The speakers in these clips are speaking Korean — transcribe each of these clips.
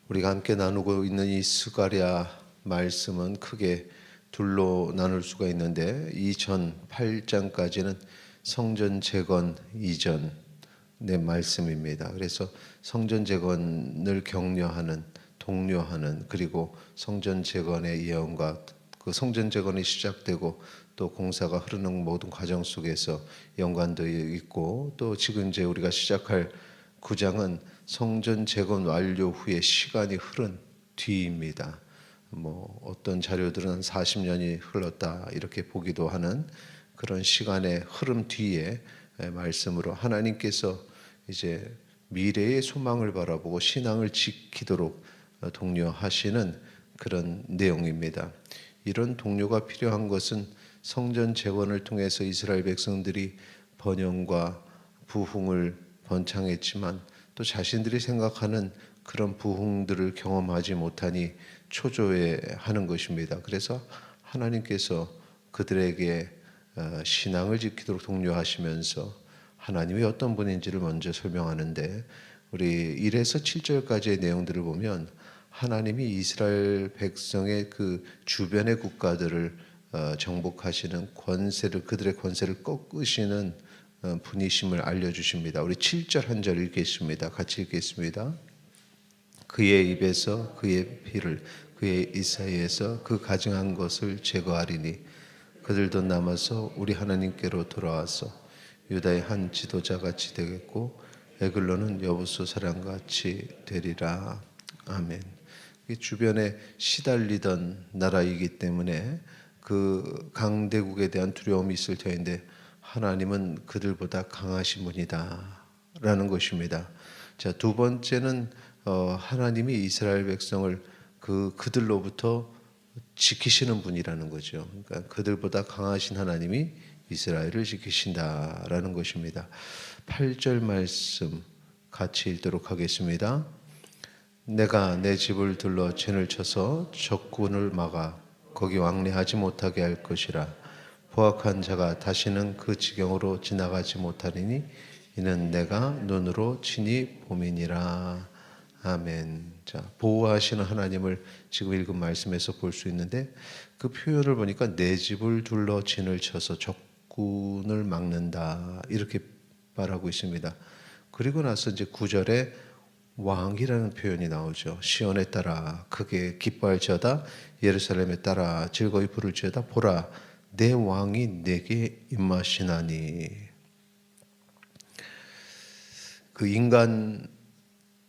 우리가 함께 나누고 있는 이 스가랴 말씀은 크게 둘로 나눌 수가 있는데, 이전 8장까지는 성전 재건 이전의 말씀입니다. 그래서 성전 재건을 격려하는, 독려하는, 그리고 성전 재건의 예언과 그 성전 재건이 시작되고 또 공사가 흐르는 모든 과정 속에서 연관되어 있고, 또 지금 이제 우리가 시작할 9장은 성전 재건 완료 후에 시간이 흐른 뒤입니다. 어떤 자료들은 40년이 흘렀다 이렇게 보기도 하는 그런 시간의 흐름 뒤에 말씀으로 하나님께서 이제 미래의 소망을 바라보고 신앙을 지키도록 독려하시는 그런 내용입니다. 이런 독려가 필요한 것은 성전 재건을 통해서 이스라엘 백성들이 번영과 부흥을 번창했지만 또 자신들이 생각하는 그런 부흥들을 경험하지 못하니 초조해하는 것입니다. 그래서 하나님께서 그들에게 신앙을 지키도록 독려하시면서 하나님이 어떤 분인지를 먼저 설명하는데, 우리 1에서 7절까지의 내용들을 보면 하나님이 이스라엘 백성의 그 주변의 국가들을 정복하시는 권세를, 그들의 권세를 꺾으시는 분이심을 알려주십니다. 우리 7절 한 절 읽겠습니다. 같이 읽겠습니다. 그의 입에서 그의 피를, 그의 이사이에서 그 가증한 것을 제거하리니 그들도 남아서 우리 하나님께로 돌아와서 유다의 한 지도자같이 되겠고 에글론은 여부수 사람같이 되리라. 아멘. 주변에 시달리던 나라이기 때문에 그 강대국에 대한 두려움이 있을 터인데 하나님은 그들보다 강하신 분이다 라는 것입니다. 자, 두 번째는 하나님이 이스라엘 백성을 그들로부터 지키시는 분이라는 거죠. 그러니까 그들보다 강하신 하나님이 이스라엘을 지키신다라는 것입니다. 8절 말씀 같이 읽도록 하겠습니다. 내가 내 집을 둘러 진을 쳐서 적군을 막아 거기 왕래하지 못하게 할 것이라. 포악한 자가 다시는 그 지경으로 지나가지 못하리니 이는 내가 눈으로 친히 봄이니라. 아멘. 자, 보호하시는 하나님을 지금 읽은 말씀에서 볼 수 있는데, 그 표현을 보니까 내 집을 둘러 진을 쳐서 적군을 막는다 이렇게 말하고 있습니다. 그리고 나서 이제 9절에 왕이라는 표현이 나오죠. 시온에 따라 크게 기뻐할지어다, 예루살렘에 따라 즐거이 부를지어다. 보라, 내 왕이 내게 임하시나니.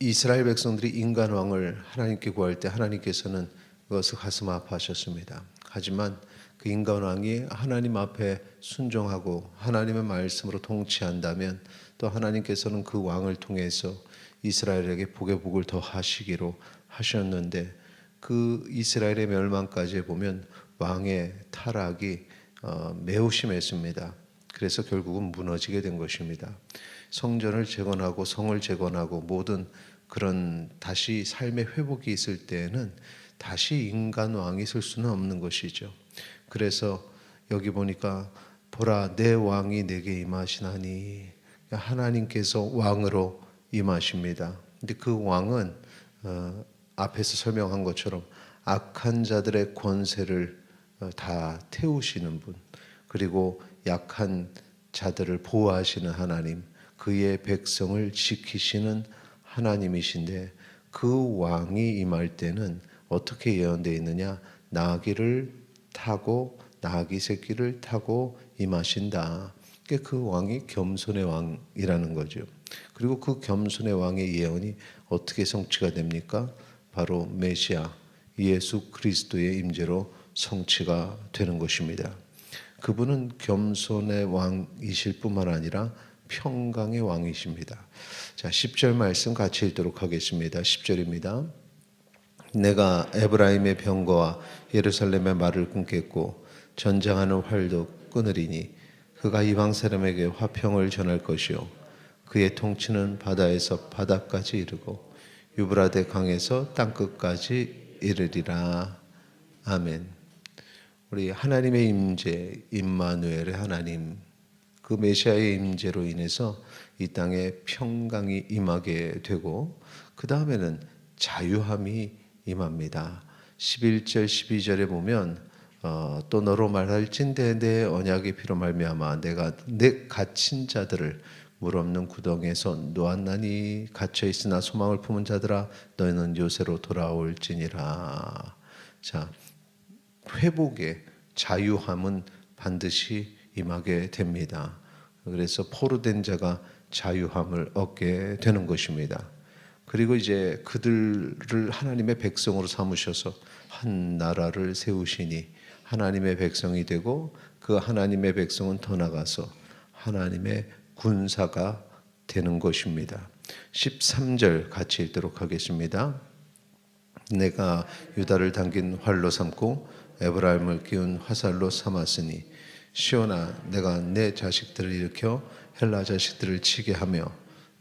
이스라엘 백성들이 인간 왕을 하나님께 구할 때 하나님께서는 그것을 가슴 아파하셨습니다. 하지만 그 인간 왕이 하나님 앞에 순종하고 하나님의 말씀으로 통치한다면 또 하나님께서는 그 왕을 통해서 이스라엘에게 복의 복을 더 하시기로 하셨는데, 그 이스라엘의 멸망까지 보면 왕의 타락이 매우 심했습니다. 그래서 결국은 무너지게 된 것입니다. 성전을 재건하고 성을 재건하고 모든 그런 다시 삶의 회복이 있을 때에는 다시 인간 왕이 있을 수는 없는 것이죠. 그래서 여기 보니까 보라, 내 왕이 내게 임하시나니, 하나님께서 왕으로 임하십니다. 근데 그 왕은 앞에서 설명한 것처럼 악한 자들의 권세를 다 태우시는 분, 그리고 약한 자들을 보호하시는 하나님, 그의 백성을 지키시는 하나님이신데, 그 왕이 임할 때는 어떻게 예언되어 있느냐? 나귀를 타고, 나귀 새끼를 타고 임하신다. 그 왕이 겸손의 왕이라는 거죠. 그리고 그 겸손의 왕의 예언이 어떻게 성취가 됩니까? 바로 메시아 예수 그리스도의 임재로 성취가 되는 것입니다. 그분은 겸손의 왕이실 뿐만 아니라 평강의 왕이십니다. 자, 10절 말씀 같이 읽도록 하겠습니다. 10절입니다. 내가 에브라임의 병거와 예루살렘의 말을 끊겠고 전장하는 활도 끊으리니 그가 이방 사람에게 화평을 전할 것이요 그의 통치는 바다에서 바다까지 이르고 유브라데 강에서 땅끝까지 이르리라. 아멘. 우리 하나님의 임재, 임마누엘의 하나님, 그 메시아의 임재로 인해서 이 땅에 평강이 임하게 되고, 그 다음에는 자유함이 임합니다. 11절 12절에 보면 또 너로 말할진대 내 언약의 피로 말미암아 내가 내 갇힌 자들을 물 없는 구덩이에서 놓았나니 갇혀 있으나 소망을 품은 자들아 너희는 요새로 돌아올지니라. 자, 회복의 자유함은 반드시 임하게 됩니다. 그래서 포로된 자가 자유함을 얻게 되는 것입니다. 그리고 이제 그들을 하나님의 백성으로 삼으셔서 한 나라를 세우시니 하나님의 백성이 되고 그 하나님의 백성은 더 나가서 하나님의 군사가 되는 것입니다. 13절 같이 읽도록 하겠습니다. 내가 유다를 당긴 활로 삼고 에브라임을 끼운 화살로 삼았으니 시온아 내가 내 자식들을 일으켜 헬라 자식들을 치게 하며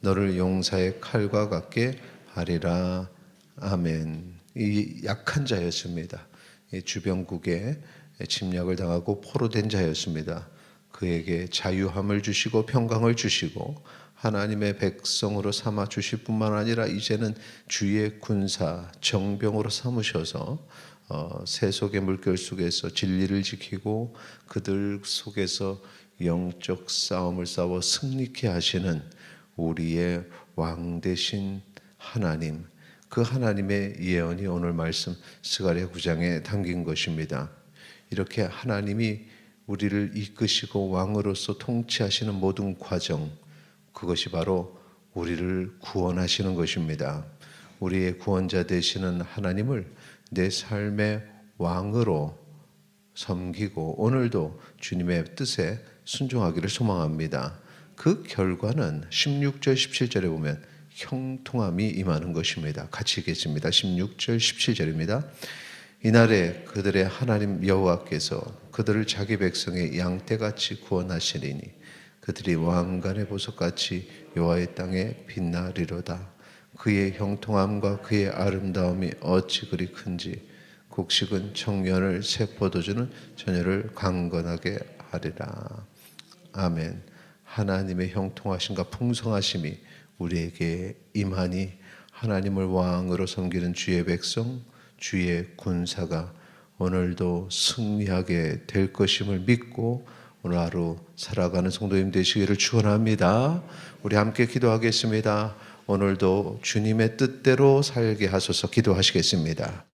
너를 용사의 칼과 같게 하리라. 아멘. 이 약한 자였습니다. 이 주변국에 침략을 당하고 포로된 자였습니다. 그에게 자유함을 주시고 평강을 주시고 하나님의 백성으로 삼아 주실 뿐만 아니라 이제는 주의 군사 정병으로 삼으셔서 세속의 물결 속에서 진리를 지키고 그들 속에서 영적 싸움을 싸워 승리케 하시는 우리의 왕 되신 하나님, 그 하나님의 예언이 오늘 말씀 스가랴 9장에 담긴 것입니다. 이렇게 하나님이 우리를 이끄시고 왕으로서 통치하시는 모든 과정, 그것이 바로 우리를 구원하시는 것입니다. 우리의 구원자 되시는 하나님을 내 삶의 왕으로 섬기고 오늘도 주님의 뜻에 순종하기를 소망합니다. 그 결과는 16절 17절에 보면 형통함이 임하는 것입니다. 같이 읽겠습니다. 16절 17절입니다. 이날에 그들의 하나님 여호와께서 그들을 자기 백성의 양떼같이 구원하시리니 그들이 왕관의 보석같이 여호와의 땅에 빛나리로다. 그의 형통함과 그의 아름다움이 어찌 그리 큰지 곡식은 청년을 새 포도주는 처녀를 강건하게 하리라. 아멘. 하나님의 형통하심과 풍성하심이 우리에게 임하니 하나님을 왕으로 섬기는 주의 백성, 주의 군사가 오늘도 승리하게 될 것임을 믿고 오늘 하루 살아가는 성도님 되시기를 축원합니다. 우리 함께 기도하겠습니다. 오늘도 주님의 뜻대로 살게 하소서. 기도하시겠습니다.